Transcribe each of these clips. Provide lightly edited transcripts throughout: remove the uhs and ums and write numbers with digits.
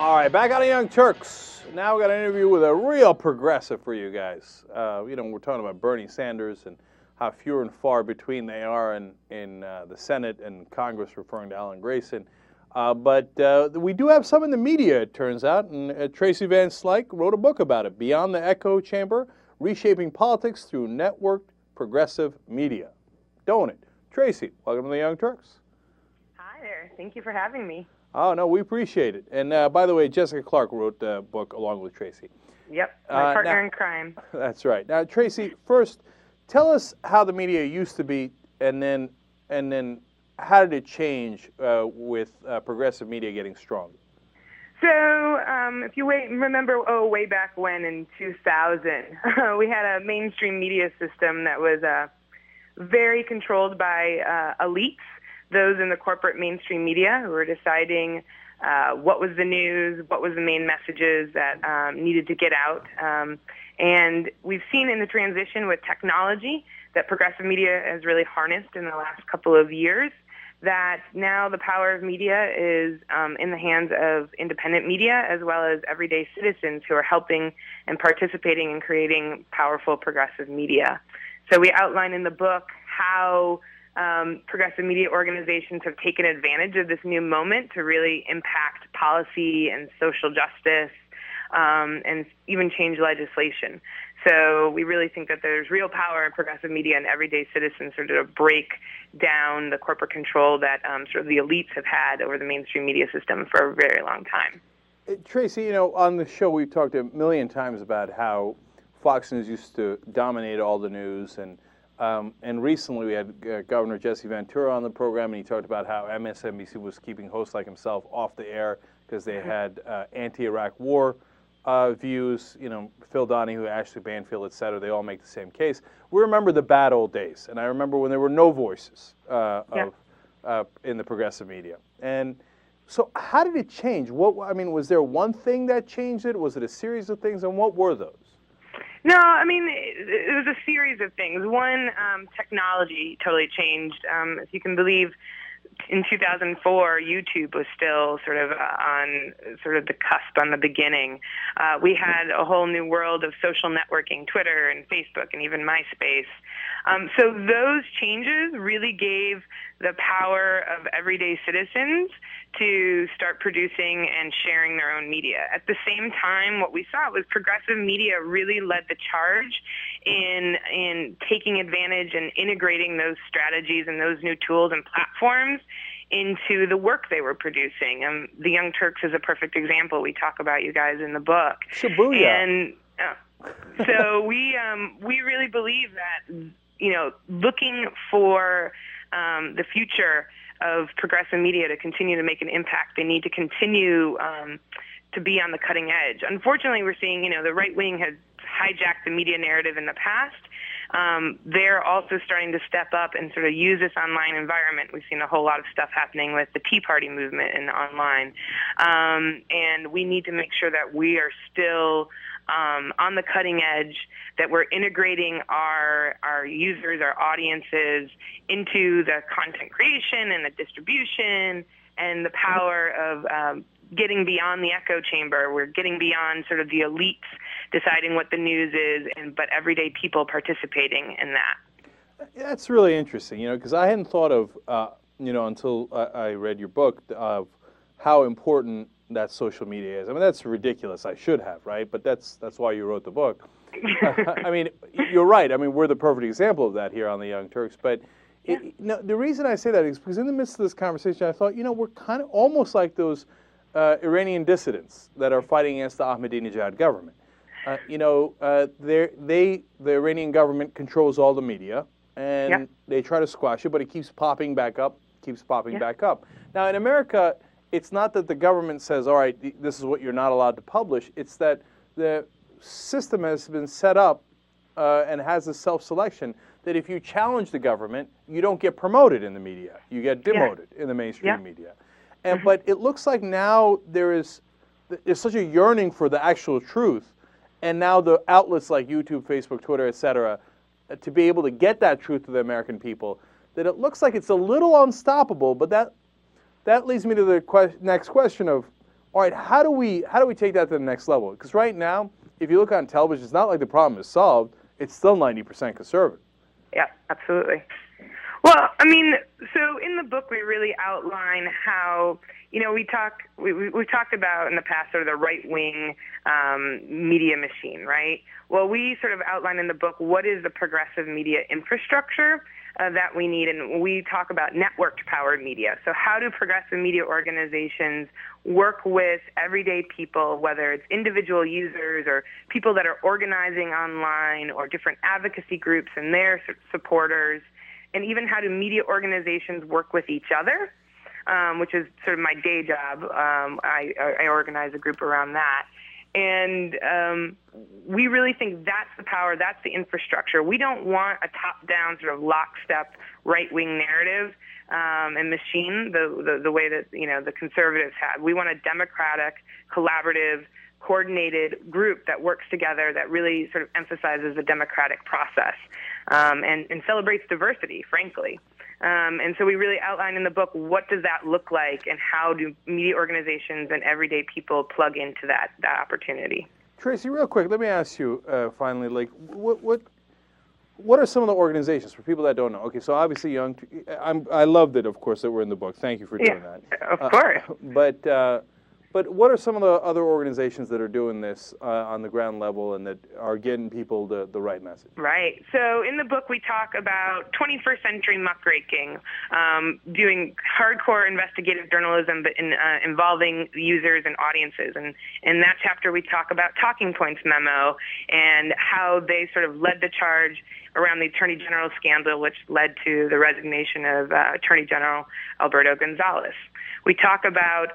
All right, back on the Young Turks. Now we got an interview with a real progressive for you guys. We're talking about Bernie Sanders and how few and far between they are in the Senate and Congress, referring to Alan Grayson. But we do have some in the media, it turns out, and Tracy Van Slyke wrote a book about it, Beyond the Echo Chamber, Reshaping Politics Through Networked Progressive Media. Don't it? Tracy, welcome to the Young Turks. Hi there. Thank you for having me. Oh, no, we appreciate it. And by the way, Jessica Clark wrote the book along with Tracy. Yep, my partner in crime. That's right. Now, Tracy, first, tell us how the media used to be, and then how did it change with progressive media getting stronger? So, if you remember, way back when in 2000, we had a mainstream media system that was very controlled by elites, those in the corporate mainstream media who were deciding what was the news, what was the main messages that needed to get out. And we've seen in the transition with technology that progressive media has really harnessed in the last couple of years, that now the power of media is in the hands of independent media as well as everyday citizens who are helping and participating in creating powerful progressive media. So we outline in the book how progressive media organizations have taken advantage of this new moment to really impact policy and social justice and even change legislation. So we really think that there's real power in progressive media and everyday citizens sort of to break down the corporate control that sort of the elites have had over the mainstream media system for a very long time. Tracy, on the show we've talked a million times about how Fox News used to dominate all the news, and recently we had Governor Jesse Ventura on the program, and he talked about how MSNBC was keeping hosts like himself off the air because they had anti-Iraq war views. Phil Donahue, Ashley Banfield, et cetera, they all make the same case. We remember the bad old days, and I remember when there were no voices in the progressive media. And so how did it change? Was there one thing that changed it? Was it a series of things, and what were those? No, it was a series of things. One, technology totally changed. If you can believe, in 2004, YouTube was still sort of on sort of the cusp, on the beginning. We had a whole new world of social networking, Twitter and Facebook and even MySpace. So those changes really gave the power of everyday citizens to start producing and sharing their own media. At the same time, what we saw was progressive media really led the charge in taking advantage and integrating those strategies and those new tools and platforms into the work they were producing. The Young Turks is a perfect example. We talk about you guys in the book. Shibuya. And so we really believe that, looking for the future of progressive media to continue to make an impact, they need to continue to be on the cutting edge. Unfortunately, we're seeing, the right wing has hijacked the media narrative in the past. They're also starting to step up and sort of use this online environment. We've seen a whole lot of stuff happening with the Tea Party movement and online. And we need to make sure that we are still on the cutting edge, that we're integrating our users, our audiences into the content creation and the distribution and the power of getting beyond the echo chamber. We're getting beyond sort of the elites deciding what the news is, but everyday people participating in that. That's really interesting, because I hadn't thought of, until I read your book, of how important that social media is. That's ridiculous. I should have, right? But that's why you wrote the book. You're right. We're the perfect example of that here on the Young Turks. But the reason I say that is because in the midst of this conversation, I thought, we're kind of almost like those Iranian dissidents that are fighting against the Ahmadinejad government. The Iranian government controls all the media, and they try to squash it, but it keeps popping back up, back up. Now, in America, it's not that the government says, all right, this is what you're not allowed to publish. It's that the system has been set up and has a self-selection that if you challenge the government, you don't get promoted in the media. You get demoted in the mainstream media. And But it looks like now there's such a yearning for the actual truth, and now the outlets like YouTube, Facebook, Twitter, et cetera, to be able to get that truth to the American people, that it looks like it's a little unstoppable. But that leads me to the next question of, All right, how do we take that to the next level? Because right now, if you look on television, it's not like the problem is solved. It's still 90% conservative. Yeah, absolutely. Well, I mean, so in the book we really outline how, we've talked about in the past sort of the right-wing media machine, right? Well, we sort of outline in the book what is the progressive media infrastructure that we need, and we talk about networked-powered media. So how do progressive media organizations work with everyday people, whether it's individual users or people that are organizing online or different advocacy groups and their supporters, and even how do media organizations work with each other, which is sort of my day job. I organize a group around that. And we really think that's the power, that's the infrastructure. We don't want a top-down sort of lockstep right-wing narrative and machine the way that the conservatives had. We want a democratic, collaborative, coordinated group that works together, that really sort of emphasizes the democratic process and celebrates diversity, frankly. And so we really outline in the book what does that look like and how do media organizations and everyday people plug into that opportunity. Tracy, real quick, let me ask you finally, like, what are some of the organizations for people that don't know? Okay, so obviously I loved it, of course, that we're in the book. Thank you for doing that. Of course. But what are some of the other organizations that are doing this on the ground level and that are getting people the right message? Right. So in the book, we talk about 21st century muckraking, doing hardcore investigative journalism, but involving users and audiences. And in that chapter, we talk about Talking Points memo and how they sort of led the charge around the Attorney General scandal, which led to the resignation of Attorney General Alberto Gonzales. We talk about,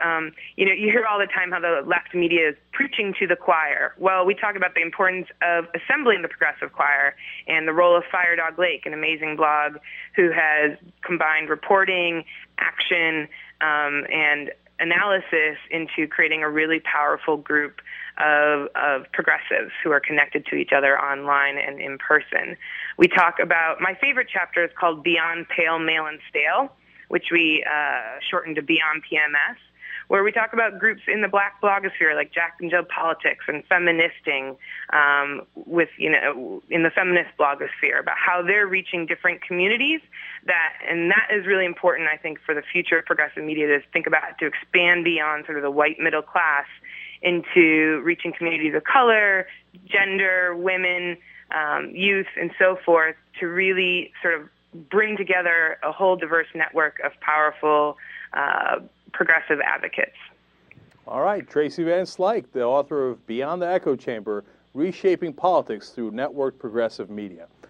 you hear all the time how the left media is preaching to the choir. Well, we talk about the importance of assembling the progressive choir and the role of Firedog Lake, an amazing blog who has combined reporting, action, and analysis into creating a really powerful group of progressives who are connected to each other online and in person. We talk about, my favorite chapter is called Beyond Pale, Male, and Stale, which we shortened to Beyond PMS, where we talk about groups in the black blogosphere like Jack and Jill Politics and Feministing in the feminist blogosphere, about how they're reaching different communities. And that is really important, I think, for the future of progressive media, to think about, to expand beyond sort of the white middle class into reaching communities of color, gender, women, youth, and so forth, to really sort of bring together a whole diverse network of powerful progressive advocates. All right, Tracy Van Slyke, the author of Beyond the Echo Chamber, Reshaping Politics Through Networked Progressive Media.